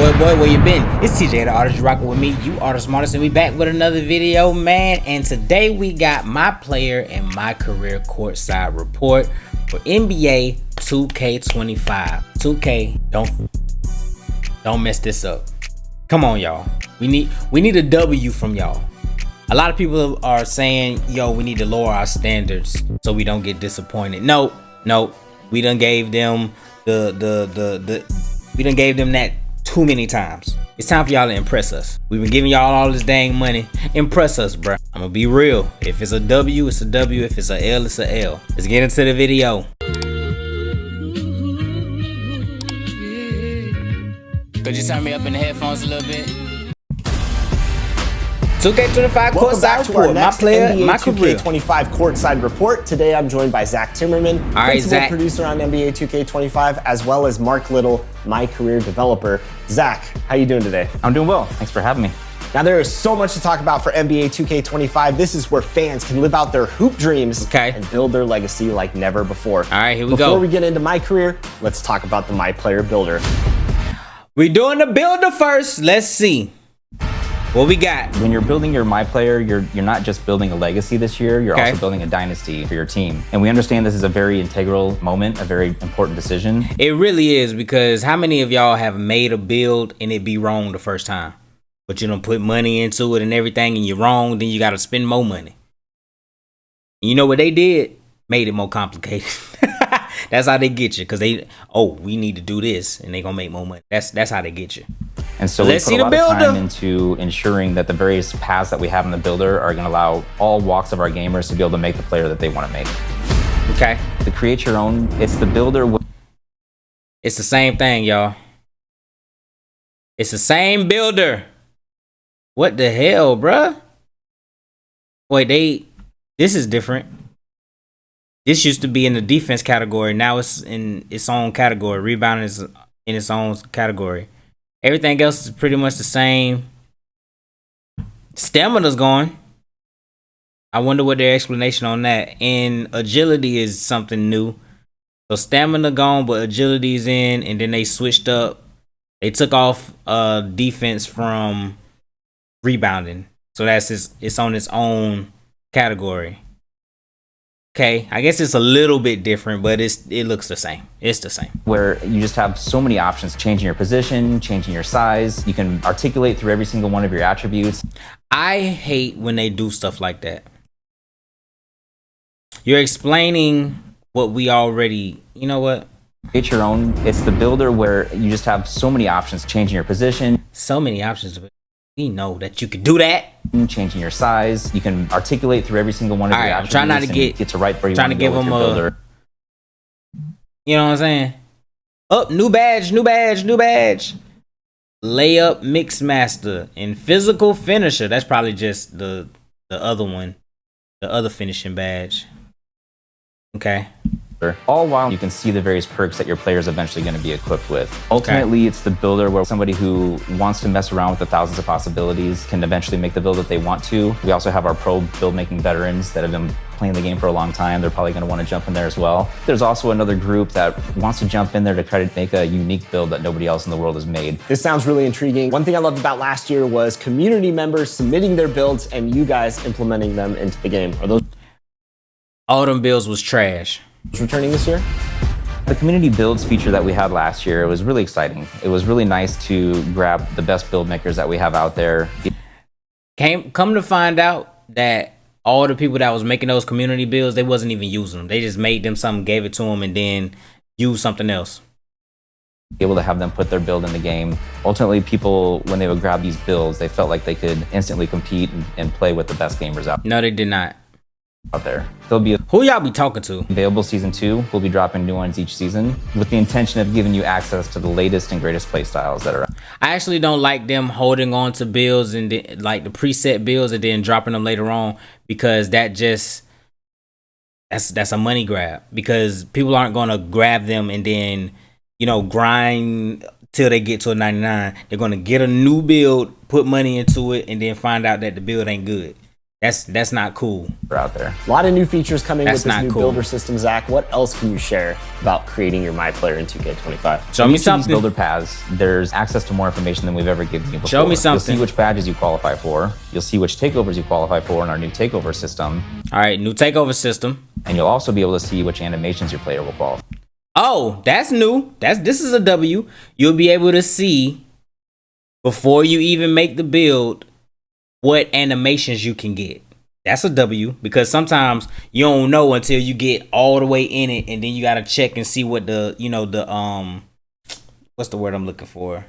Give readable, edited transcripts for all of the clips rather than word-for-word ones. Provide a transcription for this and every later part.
Boy, where you been? It's TeeJay, the artist. You rocking with me. You are the smartest, and we back with another video, man. And today we got MyPLAYER and MyCAREER Courtside report for NBA 2K25. 2K, don't mess this up. Come on, y'all. We need a W from y'all. A lot of people are saying, yo, we need to lower our standards so we don't get disappointed. No, we done gave them we done gave them that too many times. It's time for y'all to impress us. We've been giving y'all all this dang money. Impress us, bro. I'm gonna be real. If it's a W, it's a W. If it's a L, it's a L. Let's get into the video. Could you turn me up in the headphones a little bit? 2K25 Courtside report. MyPLAYER, MyCAREER. 2K25 Courtside report. Today I'm joined by Zach Timmerman, principal producer on NBA 2K25, as well as Mark Little, MyCAREER developer. Zach, how you doing today? I'm doing well. Thanks for having me. Now there is so much to talk about for NBA 2K25. This is where fans can live out their hoop dreams and build their legacy like never before. All right, here we go. Before we get into MyCAREER, let's talk about the MyPLAYER builder. We're doing the builder first. Let's see what we got. When you're building your MyPLAYER, you're not just building a legacy this year, you're also building a dynasty for your team. And we understand this is a very integral moment, a very important decision. It really is, because how many of y'all have made a build and it be wrong the first time? But you don't put money into it and everything and you're wrong, then you got to spend more money. And you know what they did? Made it more complicated. That's how they get you, because we need to do this and they gonna make more money. That's how they get you. And so let's see the builder. Time into ensuring that the various paths that we have in the builder are going to allow all walks of our gamers to be able to make the player that they want to make. Okay. To create your own, it's the builder. It's the same thing, y'all. It's the same builder. What the hell, bruh? Wait, this is different. This used to be in the defense category. Now it's in its own category. Rebounding is in its own category. Everything else is pretty much the same. Stamina's gone. I wonder what their explanation on that. And agility is something new. So stamina gone, but agility is in. And then they switched up. They took off defense from rebounding. So it's on its own category. Okay, I guess it's a little bit different, but it looks the same. It's the same. Where you just have so many options, changing your position, changing your size. You can articulate through every single one of your attributes. I hate when they do stuff like that. You're explaining what we already, you know what? Create your own. It's the builder where you just have so many options, changing your position. So many options. We know that you can do that. Changing your size, you can articulate through every single one of your attributes. I'm trying not to get to right where you trying want to to give them a builder. You know what I'm saying? Up, new badge. Layup mix master and physical finisher. That's probably just the other one, the other finishing badge. Okay. All while you can see the various perks that your player is eventually going to be equipped with. Ultimately, it's the builder where somebody who wants to mess around with the thousands of possibilities can eventually make the build that they want to. We also have our pro build making veterans that have been playing the game for a long time. They're probably going to want to jump in there as well. There's also another group that wants to jump in there to try to make a unique build that nobody else in the world has made. This sounds really intriguing. One thing I loved about last year was community members submitting their builds and you guys implementing them into the game. Are those all them builds was trash? Returning this year? The community builds feature that we had last year, it was really exciting. It was really nice to grab the best build makers that we have out there. Come to find out that all the people that was making those community builds, they wasn't even using them. They just made them something, gave it to them, and then used something else. Able to have them put their build in the game. Ultimately, people, when they would grab these builds, they felt like they could instantly compete and play with the best gamers out. No, they did not. Out there. There'll be who y'all be talking to? Available season 2. We'll be dropping new ones each season with the intention of giving you access to the latest and greatest play styles that are out. I actually don't like them holding on to builds and like the preset builds and then dropping them later on, because that's a money grab, because people aren't going to grab them and then, you know, grind till they get to a 99. They're going to get a new build, put money into it, and then find out that the build ain't good. That's not cool. Out there. A lot of new features coming That's with this new cool. builder system, Zach. What else can you share about creating your MyPLAYER in 2K25? Show me something. These builder paths, there's access to more information than we've ever given you before. Show me something. You'll see which badges you qualify for. You'll see which takeovers you qualify for in our new takeover system. All right, new takeover system. And you'll also be able to see which animations your player will qualify. Oh, that's new. This is a W. You'll be able to see before you even make the build what animations you can get. That's a W, because sometimes you don't know until you get all the way in it, and then you gotta check and see what the what's the word I'm looking for?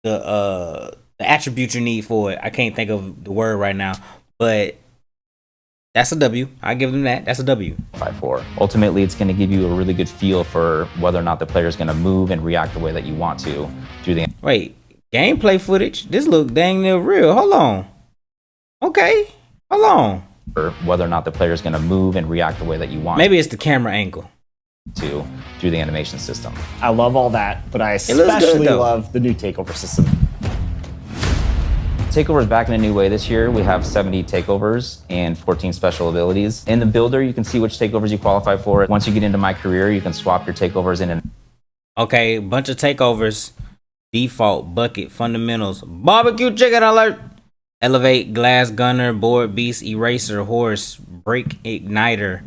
The attribute you need for it. I can't think of the word right now, but that's a W. I give them that. That's a W. 5-4. Ultimately, it's going to give you a really good feel for whether or not the player is going to move and react the way that you want to through the. Wait, gameplay footage. This look dang near real. Hold on. Okay. Hold on. Or whether or not the player is going to move and react the way that you want. Maybe it's the camera angle. To through the animation system. I love all that, but I especially love the new takeover system. Takeover is back in a new way this year. We have 70 takeovers and 14 special abilities. In the builder, you can see which takeovers you qualify for. Once you get into MyCAREER, you can swap your takeovers in. And okay, bunch of takeovers. Default, bucket, fundamentals, barbecue chicken alert. Elevate, glass gunner, board beast, eraser, horse, break, igniter,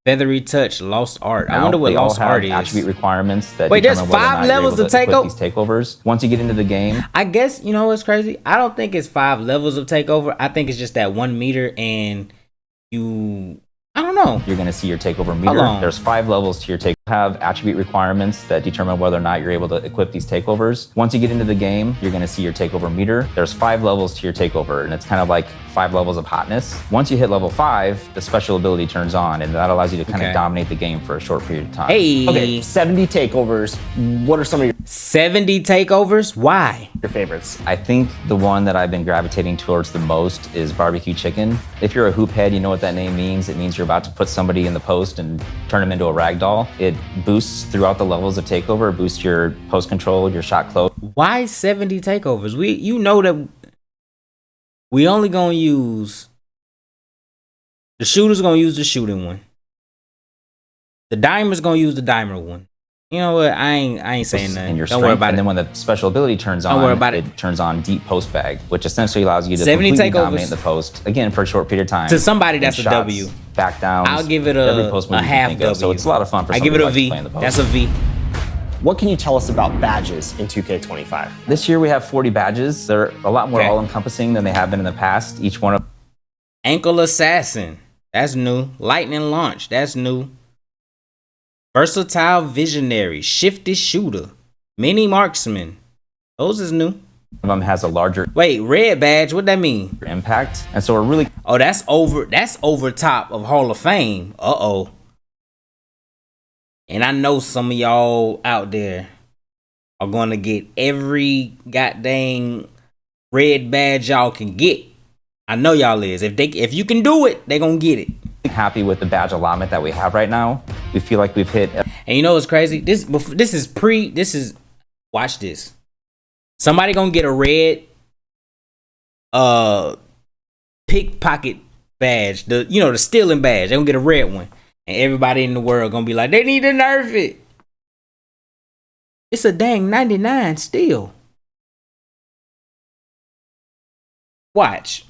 feathery touch, lost art. I wonder what lost art is. Attribute requirements that. Wait, there's 5 levels to takeover. These takeovers. Once you get into the game, I guess you know what's crazy. I don't think it's 5 levels of takeover. I think it's just that 1 meter, and you. I don't know. You're going to see your takeover meter. There's 5 levels to your takeover. Have attribute requirements that determine whether or not you're able to equip these takeovers. Once you get into the game, you're going to see your takeover meter. There's 5 levels to your takeover, and it's kind of like 5 levels of hotness. Once you hit level 5, the special ability turns on, and that allows you to kind of dominate the game for a short period of time. Hey. Okay, 70 takeovers. What are some of your 70 takeovers? Why? Your favorites? I think the one that I've been gravitating towards the most is barbecue chicken. If you're a hoop head, you know what that name means. It means you're about to put somebody in the post and turn them into a rag doll. It boosts throughout the levels of takeover, boosts your post control, your shot close. Why 70 takeovers? You know that we only gonna use the shooter's gonna use the shooting one. The dimer's gonna use the dimer one. You know what? I ain't saying nothing. Don't worry about it. And then when the special ability turns on, don't worry about it turns on deep post bag, which essentially allows you to 70 completely takeovers. dominate the post again for a short period of time. To somebody, that's a W. Back down. I'll give it a half W. So it's a lot of fun for I give it a V. Playing the post. That's a V. What can you tell us about badges in 2K25? This year we have 40 badges. They're a lot more all-encompassing than they have been in the past. Each one of Ankle Assassin. That's new. Lightning Launch. That's new. Versatile Visionary. Shifty Shooter. Mini Marksman. Those is new. them has a larger Wait, red badge. What that mean? impact. And so we're really Oh, that's over top of Hall of Fame. Uh-oh. And I know some of y'all out there are gonna get every goddamn red badge y'all can get. I know y'all is. If you can do it, they gonna get it. happy with the badge allotment that we have right now. We feel like we've hit. And you know what's crazy? This is watch this. Somebody gonna get a red pickpocket badge, the stealing badge. They gonna get a red one. And everybody in the world gonna be like, they need to nerf it. It's a dang 99 still. Watch.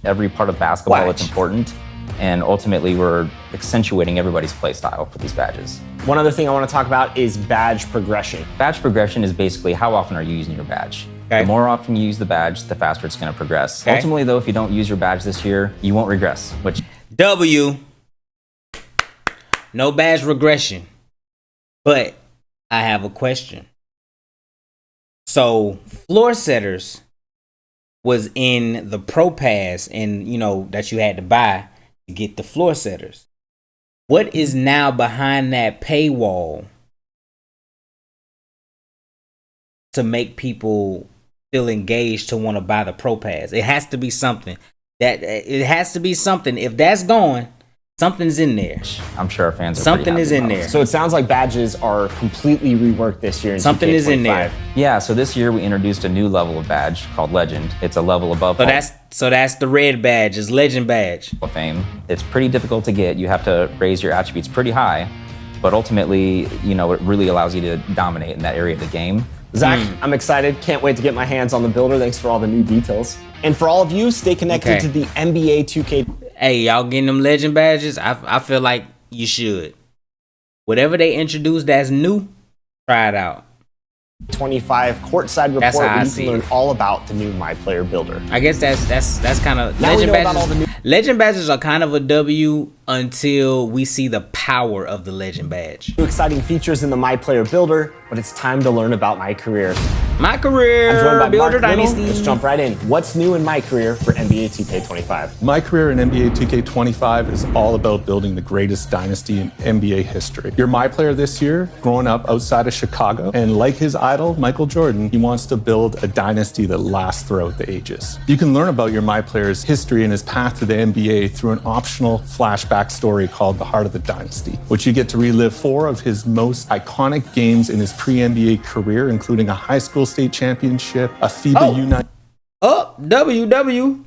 Every part of basketball that's important. And ultimately, we're accentuating everybody's play style for these badges. One other thing I want to talk about is badge progression. Badge progression is basically how often are you using your badge. Okay. The more often you use the badge, the faster it's going to progress. Okay. Ultimately, though, if you don't use your badge this year, you won't regress. Which W. No badge regression. But I have a question. So floor setters was in the Pro Pass, and that you had to buy to get the floor setters. What is now behind that paywall to make people feel engaged to want to buy the Pro Pass? It has to be something. If that's gone, Something's in there. I'm sure our fans are Something is in there. So it sounds like badges are completely reworked this year in Something 2K25. is in there. Yeah, so this year we introduced a new level of badge called Legend. It's a level above So that's the red badge, it's Legend badge. of Fame. It's pretty difficult to get. You have to raise your attributes pretty high, but ultimately, you know, it really allows you to dominate in that area of the game. Zach, I'm excited. Can't wait to get my hands on the builder. Thanks for all the new details. And for all of you, stay connected to the NBA 2K. Hey, y'all getting them Legend badges? I feel like you should. Whatever they introduced that's new, try it out. 25 Courtside report where you can learn all about the new MyPLAYER builder. I guess that's kind of Legend badges are kind of a W until we see the power of the Legend badge. New exciting features in the MyPLAYER builder, but it's time to learn about MyCAREER. MyCAREER, I'm joined by Builder Mark Little. Dynasty. Let's jump right in. What's new in MyCAREER for NBA 2K25? MyCAREER in NBA 2K25 is all about building the greatest dynasty in NBA history. You're MyPLAYER this year, growing up outside of Chicago, and like his idol, Michael Jordan, he wants to build a dynasty that lasts throughout the ages. You can learn about your MyPLAYER's history and his path to the NBA through an optional flashback story called The Heart of the Dynasty, which you get to relive 4 of his most iconic games in his pre-NBA career, including a high school state championship, a FIBA U19.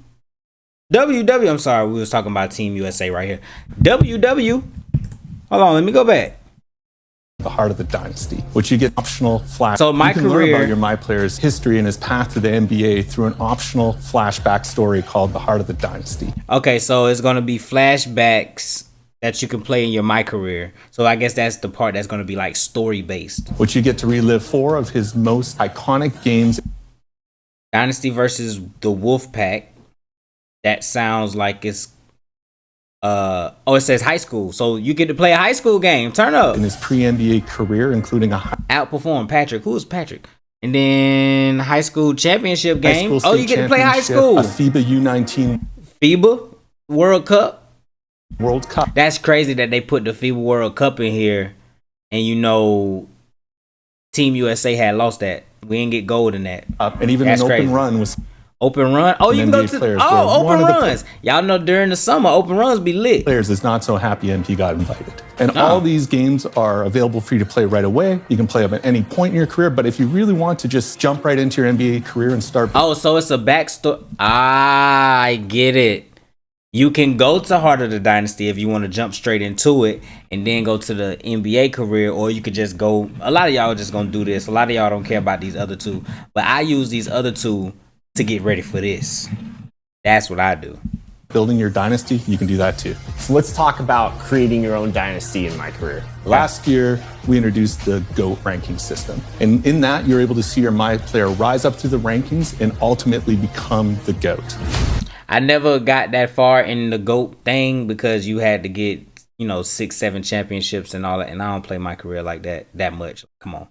WW. I'm sorry, we was talking about Team USA right here. WW. Hold on, let me go back. The Heart of the Dynasty, which you get optional flash. So you can learn about your MyPLAYER's history and his path to the NBA through an optional flashback story called The Heart of the Dynasty. Okay, so it's gonna be flashbacks that you can play in your MyCAREER. So I guess that's the part that's gonna be like story based. Which you get to relive 4 of his most iconic games. Dynasty versus the Wolfpack. That sounds like it's it says high school. So you get to play a high school game. Turn up. In his pre-NBA career, including a outperform Patrick. Who is Patrick? And then high school championship game. Oh, you get to play high school. A FIBA U19. FIBA World Cup. World Cup. That's crazy that they put the FIBA World Cup in here. And you know, Team USA had lost that. We didn't get gold in that. And even an open run was... Open run? Oh, you can go to... open runs. Y'all know during the summer, open runs be lit. Players is not so happy MP got invited. And all these games are available for you to play right away. You can play them at any point in your career. But if you really want to just jump right into your NBA career and start... Oh, so it's a backstory. I get it. You can go to Heart of the Dynasty if you want to jump straight into it and then go to the NBA career, or you could just go... A lot of y'all are just going to do this. A lot of y'all don't care about these other two. But I use these other two to get ready for this. That's what I do. Building your dynasty, you can do that too. So let's talk about creating your own dynasty in MyCAREER. Last year, we introduced the GOAT ranking system. And in that, you're able to see your MyPLAYER rise up through the rankings and ultimately become the GOAT. I never got that far in the GOAT thing because you had to get, 6, 7 championships and all that. And I don't play MyCAREER like that much. Come on.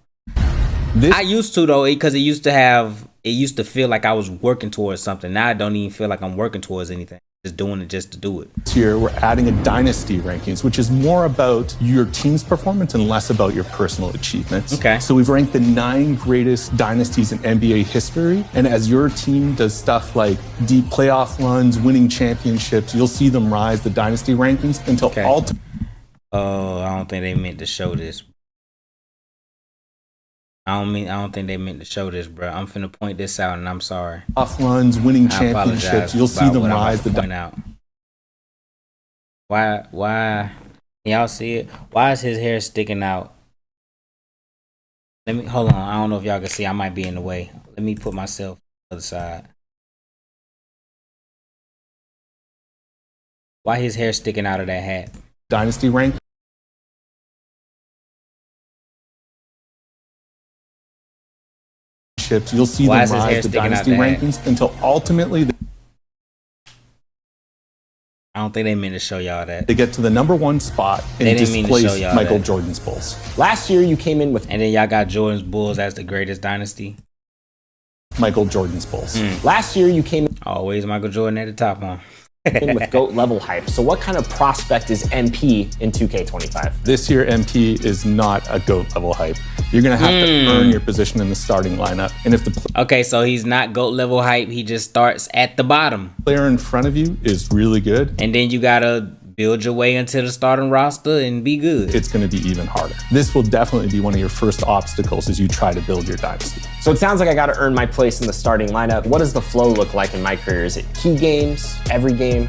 I used to though, because it used to feel like I was working towards something. Now I don't even feel like I'm working towards anything. Just doing it just to do it. This year, we're adding a dynasty rankings, which is more about your team's performance and less about your personal achievements. Okay. So we've ranked the 9 greatest dynasties in NBA history. And as your team does stuff like deep playoff runs, winning championships, you'll see them rise the dynasty rankings until Oh, I don't think they meant to show this. I don't think they meant to show this, bro. I'm finna point this out, and I'm sorry. Off runs, winning championships, you'll see them rise the point out. Why? Y'all see it? Why is his hair sticking out? Hold on. I don't know if y'all can see. I might be in the way. Let me put myself on the other side. Why his hair sticking out of that hat? Dynasty rank. You'll see them rise the dynasty rankings until ultimately I don't think they meant to show y'all that. They get to the #1 spot and displace Michael Jordan's Bulls. Last year you came in with... And then y'all got Jordan's Bulls as the greatest dynasty. Michael Jordan's Bulls. Last year you came... Always Michael Jordan at the top, huh? with GOAT level hype. So what kind of prospect is MP in 2K25? This year, MP is not a GOAT level hype. You're going to have to earn your position in the starting lineup. And if the okay, so he's not GOAT level hype. He just starts at the bottom. Player in front of you is really good. And then you got to build your way into the starting roster and be good. It's going to be even harder. This will definitely be one of your first obstacles as you try to build your dynasty. So it sounds like I got to earn my place in the starting lineup. What does the flow look like in MyCAREER? Is it key games, every game?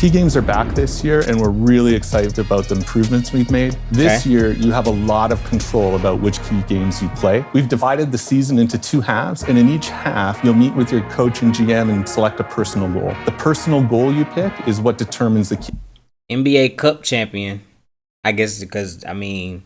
Key games are back this year, and we're really excited about the improvements we've made. This year, you have a lot of control about which key games you play. We've divided the season into 2 halves, and in each half, you'll meet with your coach and GM and select a personal goal. The personal goal you pick is what determines the key. NBA Cup champion, I guess, because, I mean,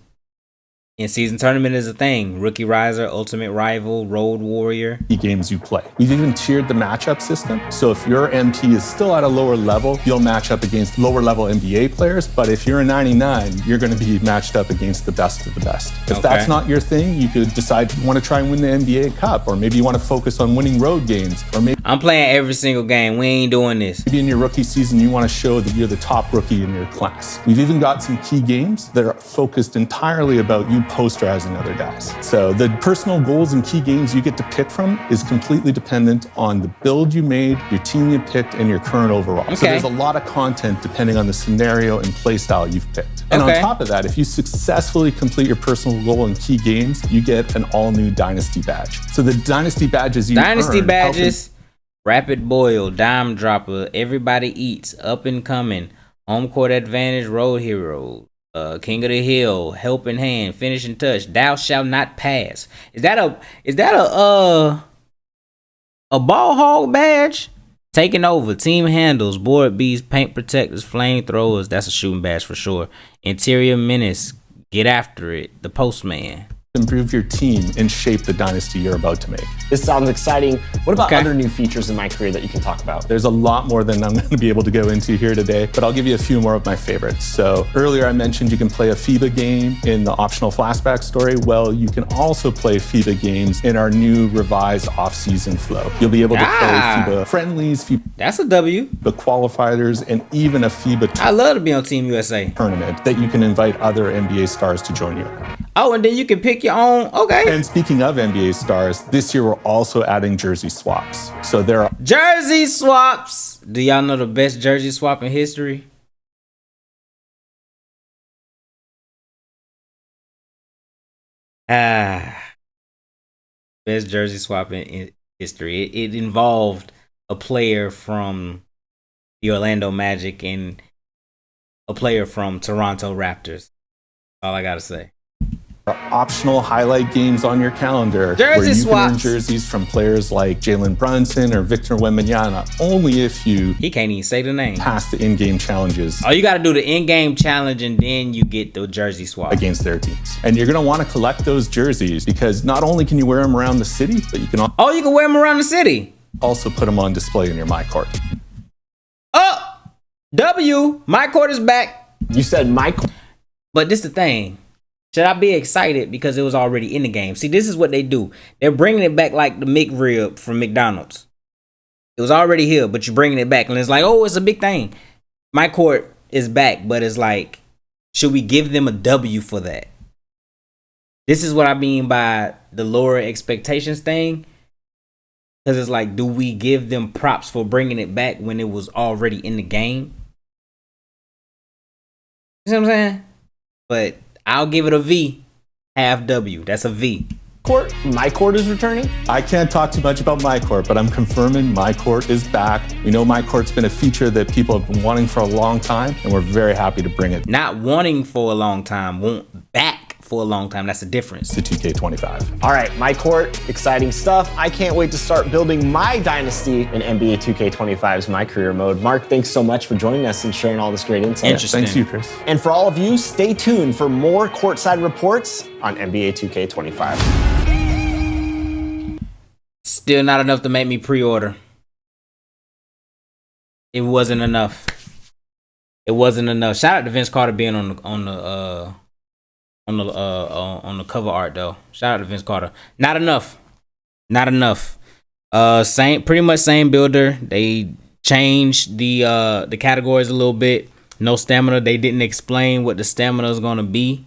in-season tournament is a thing. Rookie Riser, Ultimate Rival, Road Warrior. Key games you play. We've even tiered the matchup system. So if your MP is still at a lower level, you'll match up against lower level NBA players. But if you're a 99, you're going to be matched up against the best of the best. If that's not your thing, you could decide you want to try and win the NBA Cup, or maybe you want to focus on winning road games, or maybe I'm playing every single game. We ain't doing this. Maybe in your rookie season, you want to show that you're the top rookie in your class. We've even got some key games that are focused entirely about you posterizing other guys. So the personal goals and key games you get to pick from is completely dependent on the build you made, your team you picked, and your current overall. So there's a lot of content depending on the scenario and play style you've picked. And on top of that, if you successfully complete your personal goal in key games, you get an all-new Dynasty badge. So the Dynasty badges you Dynasty badges, Rapid Boil, Dime Dropper, Everybody Eats, Up and Coming, Home Court Advantage, Road Hero, King of the Hill, Helping Hand, Finishing Touch, Thou Shalt Not Pass. Is that a Ball Hog badge? Taking Over, Team Handles, Board Beats, Paint Protectors, Flamethrowers. That's a shooting badge for sure. Interior Menace, Get After It, The Postman. Improve your team and shape the dynasty you're about to make. This sounds exciting. What about other new features in MyCAREER that you can talk about? There's a lot more than I'm going to be able to go into here today, but I'll give you a few more of my favorites. So earlier I mentioned you can play a FIBA game in the optional flashback story. Well, you can also play FIBA games in our new revised off-season flow. You'll be able to play FIBA friendlies, that's a W. The qualifiers, and even a FIBA I love to be on Team USA tournament that you can invite other NBA stars to join you. Oh, and then you can pick your own. Okay. And speaking of NBA stars, this year we're also adding jersey swaps. So there are jersey swaps. Do y'all know the best jersey swap in history? Best jersey swap in history. It involved a player from the Orlando Magic and a player from Toronto Raptors. All I gotta say. Optional highlight games on your calendar jersey where you swaps. can earn jerseys from players like Jalen Brunson or Victor Wembanyama only if you he can't even say the name pass the in-game challenges. Oh, you got to do the in-game challenge and then you get the jersey swap against their teams. And you're going to want to collect those jerseys because not only can you wear them around the city, but you can you can wear them around the city. Also put them on display in your MyCourt. MyCourt is back. You said MyCourt. But this is the thing. Should I be excited because it was already in the game? See, this is what they do. They're bringing it back like the McRib from McDonald's. It was already here, but you're bringing it back. And it's like, oh, it's a big thing. MyCourt is back, but it's like, should we give them a W for that? This is what I mean by the lower expectations thing. Because it's like, do we give them props for bringing it back when it was already in the game? You know what I'm saying? But I'll give it a V, half W. That's a V. MyCourt is returning? I can't talk too much about MyCourt, but I'm confirming MyCourt is back. We know MyCourt's been a feature that people have been wanting for a long time, and we're very happy to bring it. Not wanting for a long time, want back for a long time. That's the difference. To 2K25. All right, MyCourt, exciting stuff. I can't wait to start building my dynasty in NBA 2K25's MyCAREER mode. Mark, thanks so much for joining us and sharing all this great insight. Interesting. Thanks you, Chris. And for all of you, stay tuned for more Courtside reports on NBA 2K25. Still not enough to make me pre-order. It wasn't enough. It wasn't enough. Shout out to Vince Carter being on the cover art though. Shout out to Vince Carter. Not enough. Not enough. Pretty much same builder. They changed the categories a little bit. No stamina. They didn't explain what the stamina is gonna be.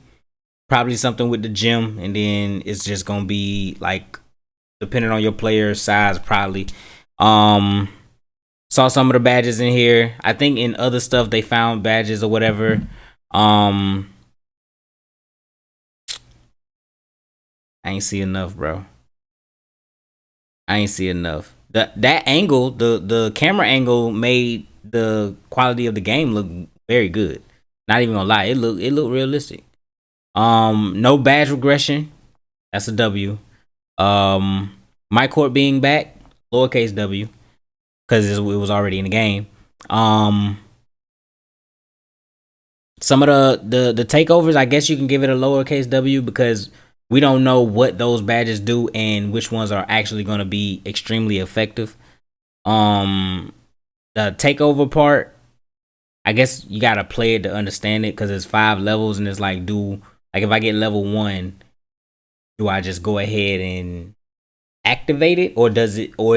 Probably something with the gym, and then it's just gonna be like depending on your player size, probably. Saw some of the badges in here. I think in other stuff they found badges or whatever. I ain't see enough, bro. I ain't see enough. That angle, the camera angle made the quality of the game look very good. Not even gonna lie, it looked realistic. No badge regression. That's a W. My court being back, lowercase W, because it was already in the game. Some of the takeovers, I guess you can give it a lowercase W because we don't know what those badges do and which ones are actually going to be extremely effective. The takeover part, I guess you gotta play it to understand it because it's 5 levels and it's like, if I get level 1, do I just go ahead and activate it, or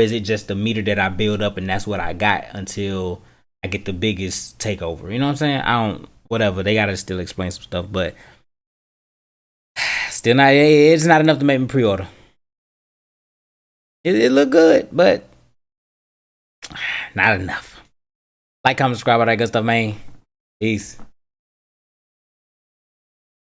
is it just the meter that I build up and that's what I got until I get the biggest takeover? You know what I'm saying? Whatever, they gotta still explain some stuff, but still not. It's not enough to make me pre-order. It look good, but not enough. Like, comment, subscribe, all that good stuff, man. Peace.